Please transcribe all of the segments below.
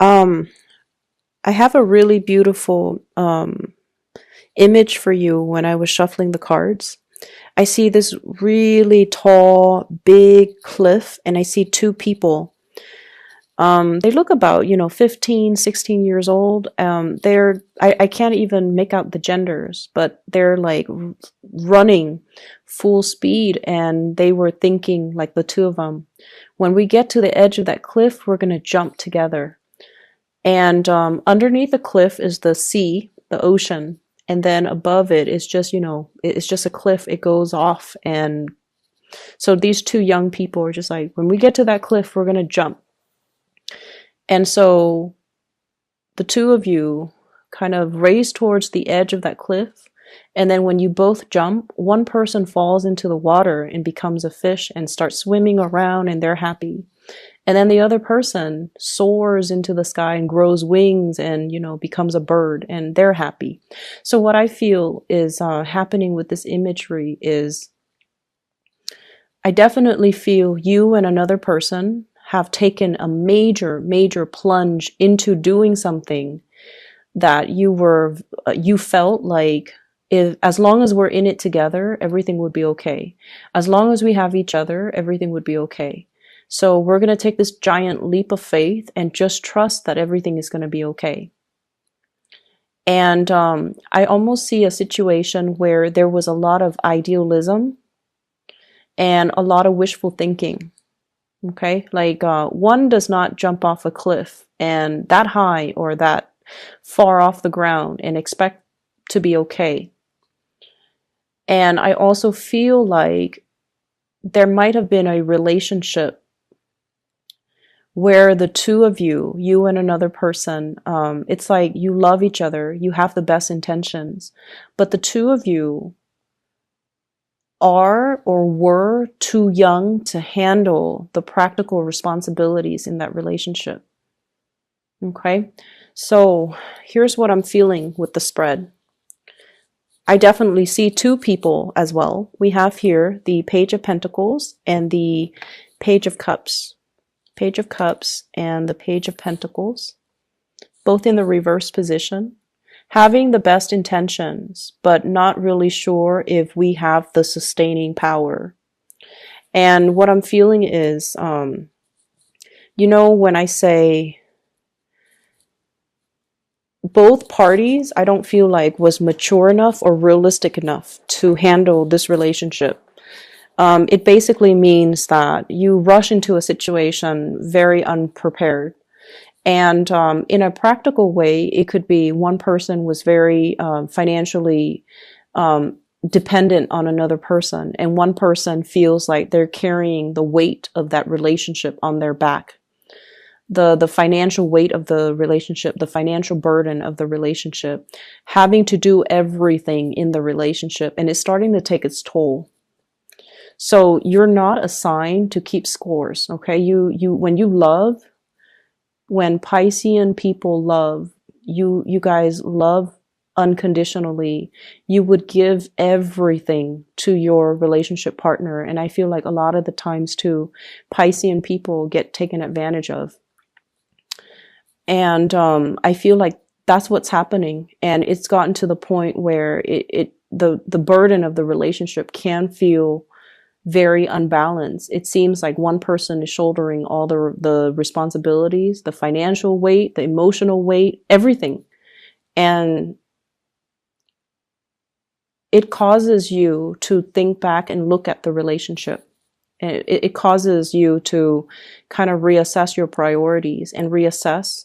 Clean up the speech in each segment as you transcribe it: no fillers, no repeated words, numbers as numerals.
Um, I have a really beautiful image for you when I was shuffling the cards. I see this really tall, big cliff, and I see two people. They look about, 15, 16 years old. I can't even make out the genders, but they're like running full speed, and they were thinking, like the two of them, when we get to the edge of that cliff, we're going to jump together. And underneath the cliff is the sea, the ocean. And then above it is just, it's just a cliff. It goes off. And so these two young people are just like, when we get to that cliff, we're going to jump. And so the two of you kind of race towards the edge of that cliff. And then when you both jump, one person falls into the water and becomes a fish and starts swimming around, and they're happy. And then the other person soars into the sky and grows wings and, becomes a bird, and they're happy. So what I feel is happening with this imagery is I definitely feel you and another person have taken a major, major plunge into doing something that you felt like, if as long as we're in it together, everything would be okay. As long as we have each other, everything would be okay. So we're going to take this giant leap of faith and just trust that everything is going to be okay. And I almost see a situation where there was a lot of idealism and a lot of wishful thinking. Okay, like one does not jump off a cliff and that high or that far off the ground and expect to be okay. And I also feel like there might have been a relationship where the two of you, you and another person, it's like you love each other, you have the best intentions, but the two of you are or were too young to handle the practical responsibilities in that relationship. Okay, so here's what I'm feeling with the spread. I definitely see two people as well. We have here the Page of Pentacles and the Page of Cups. Page of Cups and the Page of Pentacles, both in the reverse position, having the best intentions, but not really sure if we have the sustaining power. And what I'm feeling is, when I say both parties, I don't feel like was mature enough or realistic enough to handle this relationship. It basically means that you rush into a situation very unprepared. And in a practical way, it could be one person was very financially dependent on another person, and one person feels like they're carrying the weight of that relationship on their back. The financial weight of the relationship, the financial burden of the relationship, having to do everything in the relationship, and it's starting to take its toll. So you're not assigned to keep scores, okay? When you love, when Piscean people love, you guys love unconditionally. You would give everything to your relationship partner, and I feel like a lot of the times too, Piscean people get taken advantage of. And I feel like that's what's happening, and it's gotten to the point where the burden of the relationship can feel very unbalanced. It seems like one person is shouldering all the responsibilities, the financial weight, the emotional weight, everything. And it causes you to think back and look at the relationship. It causes you to kind of reassess your priorities and reassess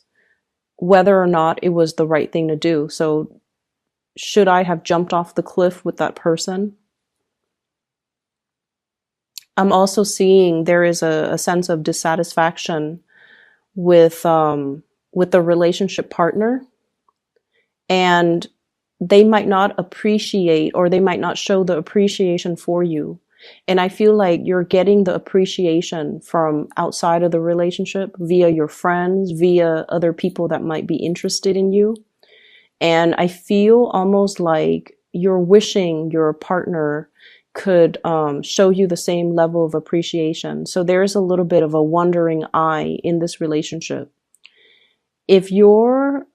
whether or not it was the right thing to do. So should I have jumped off the cliff with that person? I'm also seeing there is a sense of dissatisfaction with the relationship partner, and they might not appreciate, or they might not show the appreciation for you. And I feel like you're getting the appreciation from outside of the relationship via your friends, via other people that might be interested in you. And I feel almost like you're wishing your partner could show you the same level of appreciation. So there's a little bit of a wandering eye in this relationship. If you're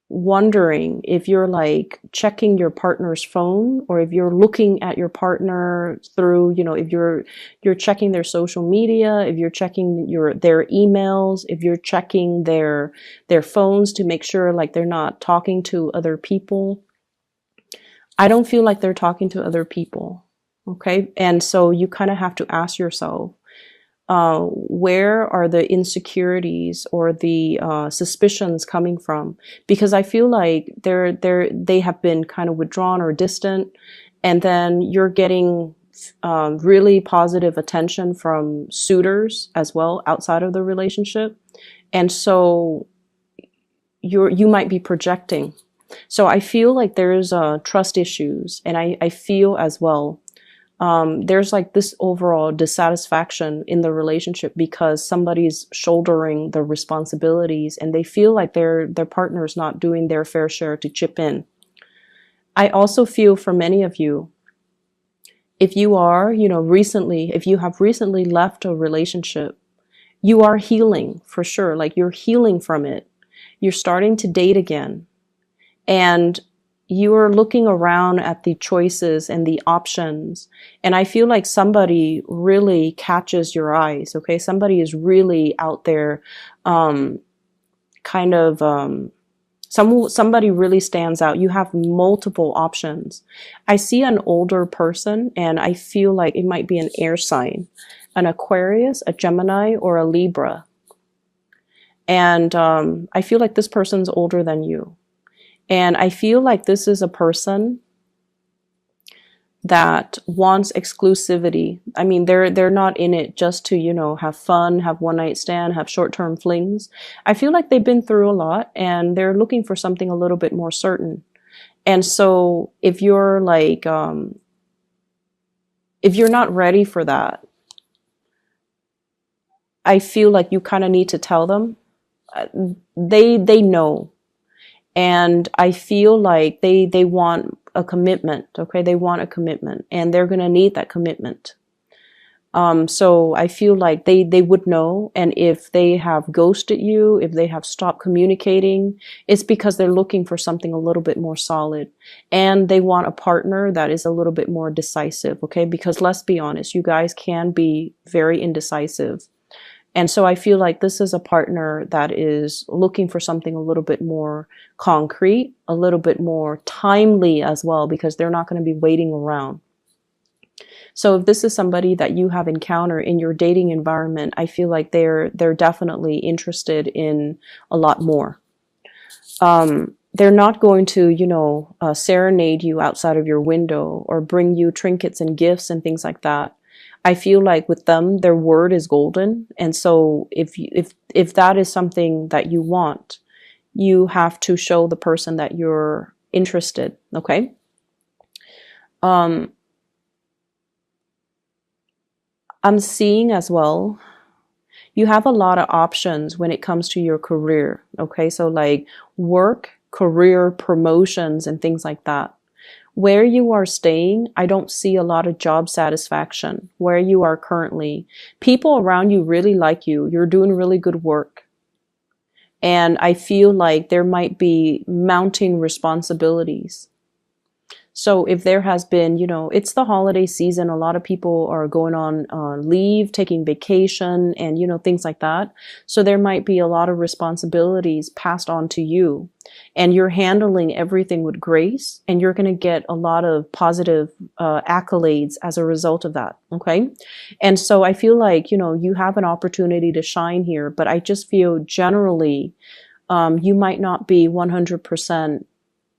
wondering, if you're like checking your partner's phone, or if you're looking at your partner through, if you're checking their social media, if you're checking their emails, if you're checking their phones to make sure like they're not talking to other people, I don't feel like they're talking to other people. Okay. And so you kind of have to ask yourself, where are the insecurities or the suspicions coming from? Because I feel like they have been kind of withdrawn or distant, and then you're getting really positive attention from suitors as well outside of the relationship, and so you might be projecting. So I feel like there's trust issues, and I feel as well there's like this overall dissatisfaction in the relationship because somebody's shouldering the responsibilities and they feel like their partner's not doing their fair share to chip in. I also feel for many of you, if you are, if you have recently left a relationship, you are healing for sure. Like you're healing from it. You're starting to date again. And you are looking around at the choices and the options. And I feel like somebody really catches your eyes. Okay. Somebody is really out there, kind of, somebody really stands out. You have multiple options. I see an older person and I feel like it might be an air sign, an Aquarius, a Gemini, or a Libra. And, I feel like this person's older than you. And I feel like this is a person that wants exclusivity. I mean, they're not in it just to, have fun, have one night stand, have short-term flings. I feel like they've been through a lot and they're looking for something a little bit more certain. And so if you're like, if you're not ready for that, I feel like you kind of need to tell them. They know. And I feel like they want a commitment. Okay. They want a commitment and they're going to need that commitment. So I feel like they would know. And if they have ghosted you, if they have stopped communicating, it's because they're looking for something a little bit more solid and they want a partner that is a little bit more decisive. Okay. Because let's be honest, you guys can be very indecisive. And so I feel like this is a partner that is looking for something a little bit more concrete, a little bit more timely as well, because they're not going to be waiting around. So if this is somebody that you have encountered in your dating environment, I feel like they're definitely interested in a lot more. They're not going to, serenade you outside of your window or bring you trinkets and gifts and things like that. I feel like with them, their word is golden. And so if that is something that you want, you have to show the person that you're interested. Okay. I'm seeing as well, you have a lot of options when it comes to your career. Okay. So like work, career, promotions, and things like that. Where you are staying, I don't see a lot of job satisfaction. Where you are currently, people around you really like you. You're doing really good work. And I feel like there might be mounting responsibilities. So if there has been, it's the holiday season, a lot of people are going on leave, taking vacation and, things like that. So there might be a lot of responsibilities passed on to you and you're handling everything with grace and you're going to get a lot of positive accolades as a result of that. Okay. And so I feel like, you have an opportunity to shine here, but I just feel generally you might not be 100%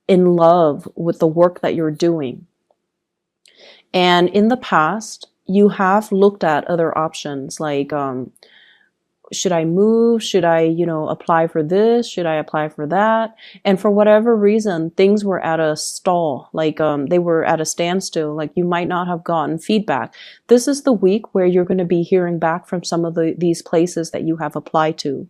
in love with the work that you're doing. And in the past, you have looked at other options like, should I move? Should I, apply for this? Should I apply for that? And for whatever reason, things were at a stall, like they were at a standstill, like you might not have gotten feedback. This is the week where you're going to be hearing back from some of these places that you have applied to.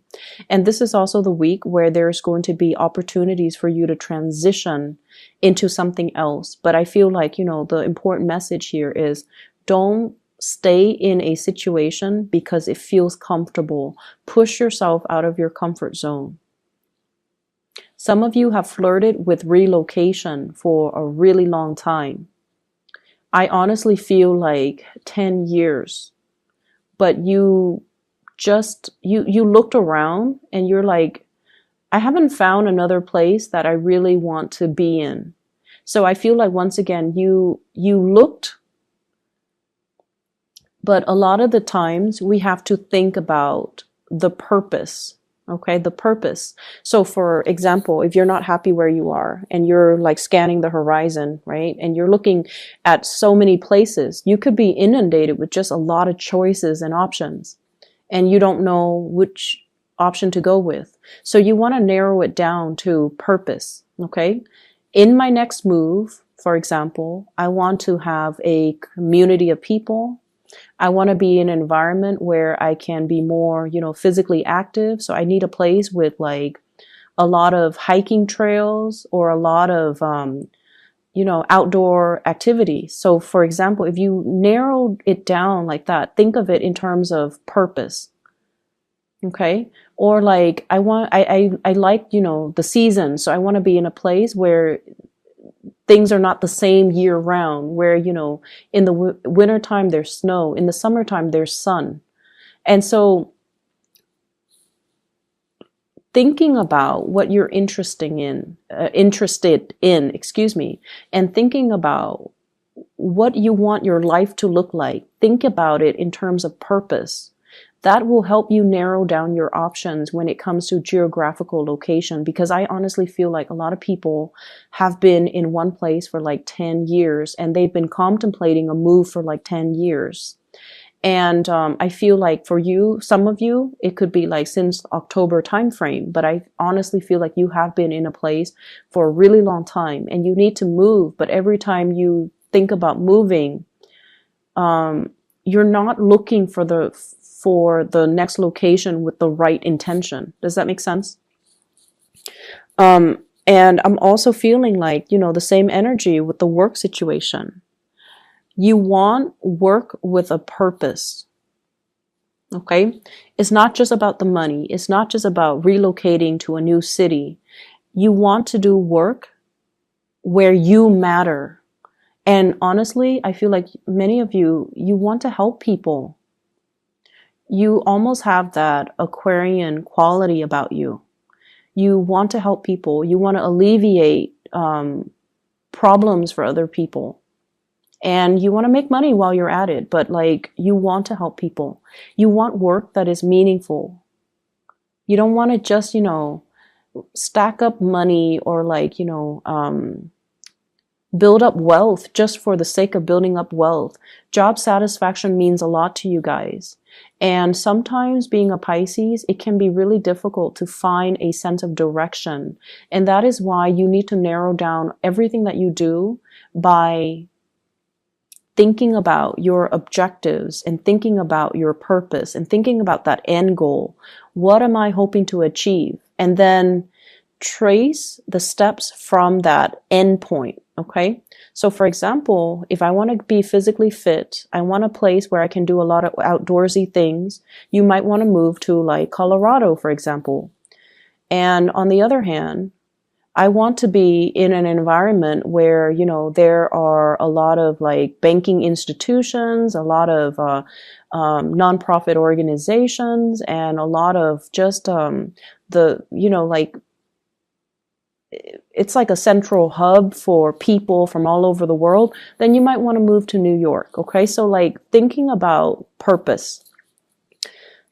And this is also the week where there's going to be opportunities for you to transition into something else. But I feel like, the important message here is don't stay in a situation because it feels comfortable. Push yourself out of your comfort zone. Some of you have flirted with relocation for a really long time. I honestly feel like 10 years, but you looked around and you're like, I haven't found another place that I really want to be in. So I feel like once again, you looked, but a lot of the times we have to think about the purpose. Okay, the purpose. So for example, if you're not happy where you are and you're like scanning the horizon, right? And you're looking at so many places, you could be inundated with just a lot of choices and options, and you don't know which option to go with. So you want to narrow it down to purpose. Okay. In my next move, for example, I want to have a community of people. I want to be in an environment where I can be more, physically active. So I need a place with like a lot of hiking trails or a lot of, outdoor activities. So for example, if you narrow it down like that, think of it in terms of purpose. Okay. Or like, I like, the season. So I want to be in a place where things are not the same year round, where, in the wintertime there's snow, in the summertime there's sun. And so thinking about what you're interested in, and thinking about what you want your life to look like, think about it in terms of purpose. That will help you narrow down your options when it comes to geographical location, because I honestly feel like a lot of people have been in one place for like 10 years and they've been contemplating a move for like 10 years. And I feel like for you, some of you, it could be like since October timeframe, but I honestly feel like you have been in a place for a really long time and you need to move. But every time you think about moving, you're not looking for the next location with the right intention. Does that make sense? And I'm also feeling like, the same energy with the work situation. You want work with a purpose. Okay? It's not just about the money. It's not just about relocating to a new city. You want to do work where you matter. And honestly, I feel like many of you want to help people. You almost have that Aquarian quality about you. You want to help people. You want to alleviate problems for other people. And you want to make money while you're at it, but like you want to help people. You want work that is meaningful. You don't want to just, stack up money or like, build up wealth just for the sake of building up wealth. Job satisfaction means a lot to you guys. And sometimes being a Pisces, it can be really difficult to find a sense of direction. And that is why you need to narrow down everything that you do by thinking about your objectives and thinking about your purpose and thinking about that end goal. What am I hoping to achieve? And then trace the steps from that end point. Okay. So for example, if I want to be physically fit, I want a place where I can do a lot of outdoorsy things. You might want to move to like Colorado, for example. And on the other hand, I want to be in an environment where, there are a lot of like banking institutions, a lot of nonprofit organizations, and a lot of just it's like a central hub for people from all over the world. Then you might want to move to New York. Okay. So like thinking about purpose.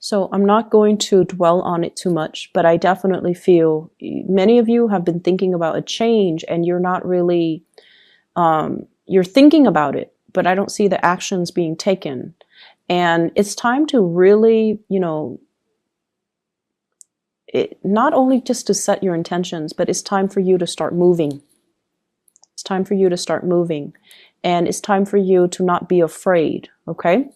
So I'm not going to dwell on it too much, but I definitely feel many of you have been thinking about a change and you're not really, you're thinking about it, but I don't see the actions being taken. And it's time to really, not only just to set your intentions, but it's time for you to start moving. It's time for you to start moving. And it's time for you to not be afraid. Okay?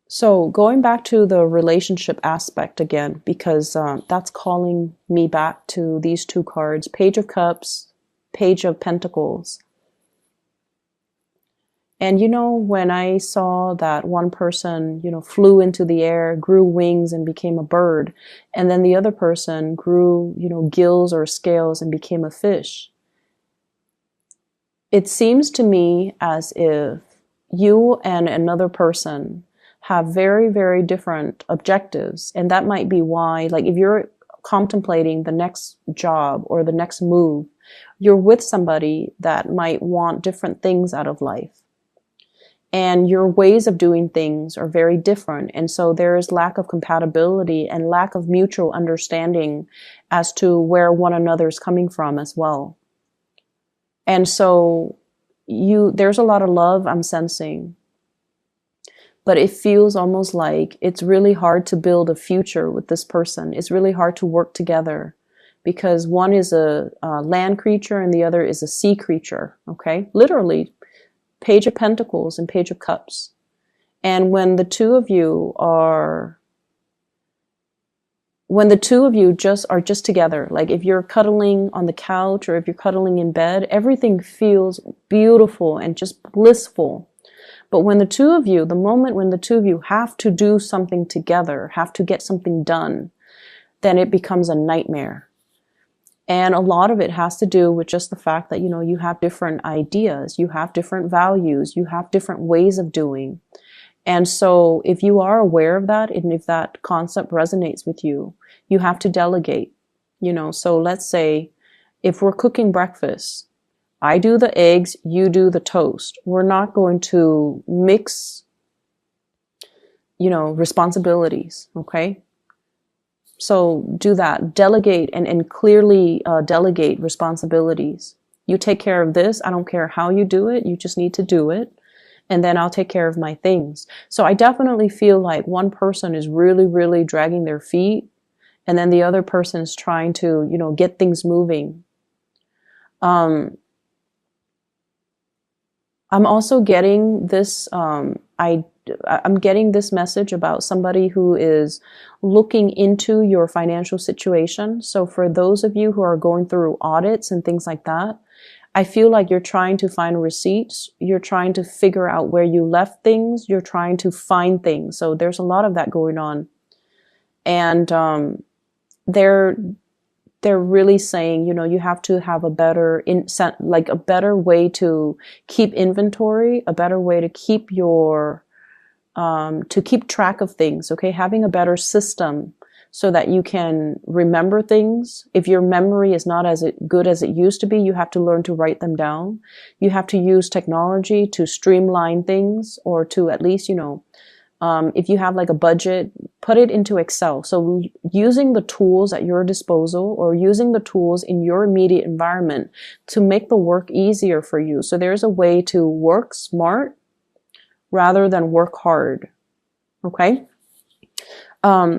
So going back to the relationship aspect again, because that's calling me back to these two cards, Page of Cups, Page of Pentacles. And you know, when I saw that one person, you know, flew into the air, grew wings and became a bird, and then the other person grew, you know, gills or scales and became a fish, it seems to me as if you and another person have very, very different objectives. And that might be why, like, if you're contemplating the next job or the next move, you're with somebody that might want different things out of life. And your ways of doing things are very different. And so there is lack of compatibility and lack of mutual understanding as to where one another is coming from as well. And so there's a lot of love I'm sensing, but it feels almost like it's really hard to build a future with this person. It's really hard to work together because one is a land creature and the other is a sea creature. Okay. Literally, Page of Pentacles and Page of Cups. And when the two of you just are just together, like if you're cuddling on the couch or if you're cuddling in bed, everything feels beautiful and just blissful. But when the moment when the two of you have to do something together, have to get something done, then it becomes a nightmare. And a lot of it has to do with just the fact that, you know, you have different ideas, you have different values, you have different ways of doing. And so if you are aware of that, and if that concept resonates with you, you have to delegate, you know. So let's say if we're cooking breakfast, I do the eggs, you do the toast. We're not going to mix, you know, responsibilities. Okay. So do that, delegate and clearly delegate responsibilities. You take care of this. I don't care how you do it. You just need to do it. And then I'll take care of my things. So I definitely feel like one person is really, really dragging their feet. And then the other person is trying to, you know, get things moving. I'm also getting this, I'm getting this message about somebody who is looking into your financial situation. So for those of you who are going through audits and things like that, I feel like you're trying to find receipts. You're trying to figure out where you left things. You're trying to find things. So there's a lot of that going on. And they're really saying, you know, you have to have a better a better way to keep inventory, a better way to keep your to keep track of things. Okay, having a better system so that you can remember things. If your memory is not as good as it used to be, you have to learn to write them down. You have to use technology to streamline things, or to at least, you know, if you have like a budget, put it into Excel. So using the tools at your disposal, or using the tools in your immediate environment to make the work easier for you. So there's a way to work smart rather than work hard. Okay.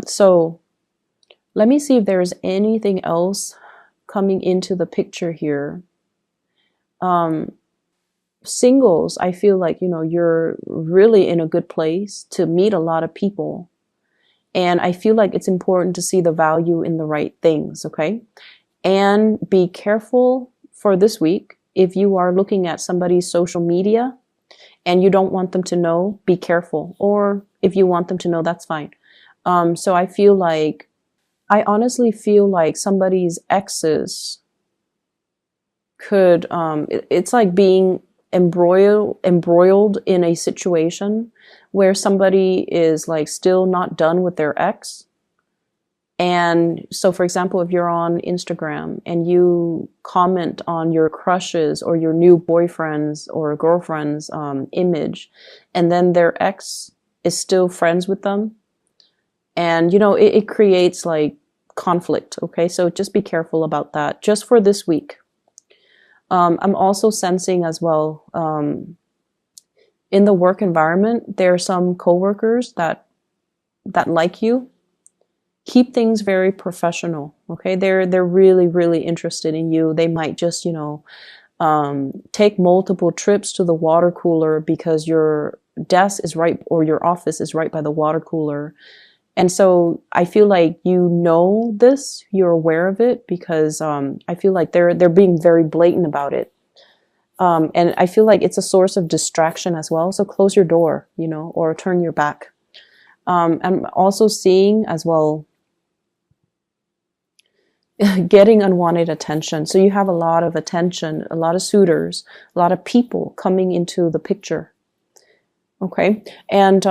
So let me see if there's anything else coming into the picture here. Singles, I feel like, you know, you're really in a good place to meet a lot of people. And I feel like it's important to see the value in the right things, okay? And be careful for this week. If you are looking at somebody's social media and you don't want them to know, be careful. Or if you want them to know, that's fine. So I honestly feel like somebody's exes could, it's like being embroiled in a situation where somebody is like still not done with their ex. And so, for example, if you're on Instagram and you comment on your crushes or your new boyfriend's or girlfriend's image, and then their ex is still friends with them, and, you know, it creates like conflict. Okay, so just be careful about that just for this week. I'm also sensing as well, in the work environment, there are some coworkers that like you. Keep things very professional. Okay, they're really, really interested in you. They might just, you know, take multiple trips to the water cooler because your desk is right, or your office is right by the water cooler. And so I feel like, you know, this, you're aware of it, because I feel like they're being very blatant about it. And I feel like it's a source of distraction as well. So close your door, you know, or turn your back. I'm also seeing as well getting unwanted attention. So you have a lot of attention, a lot of suitors, a lot of people coming into the picture. Okay. And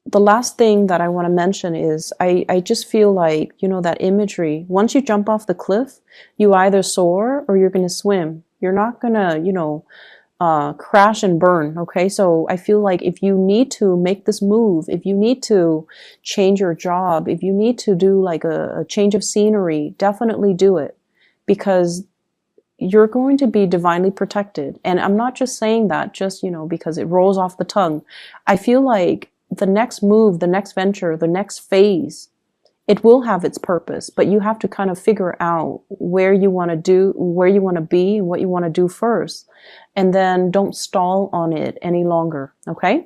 the last thing that I want to mention is I just feel like, you know, that imagery, once you jump off the cliff, you either soar or you're going to swim. You're not going to, you know, crash and burn. Okay. So I feel like if you need to make this move, if you need to change your job, if you need to do like a change of scenery, definitely do it, because you're going to be divinely protected. And I'm not just saying that just, you know, because it rolls off the tongue. I feel like the next move, the next venture, the next phase, it will have its purpose, but you have to kind of figure out where you want to do, where you want to be, and what you want to do first. And then don't stall on it any longer. Okay?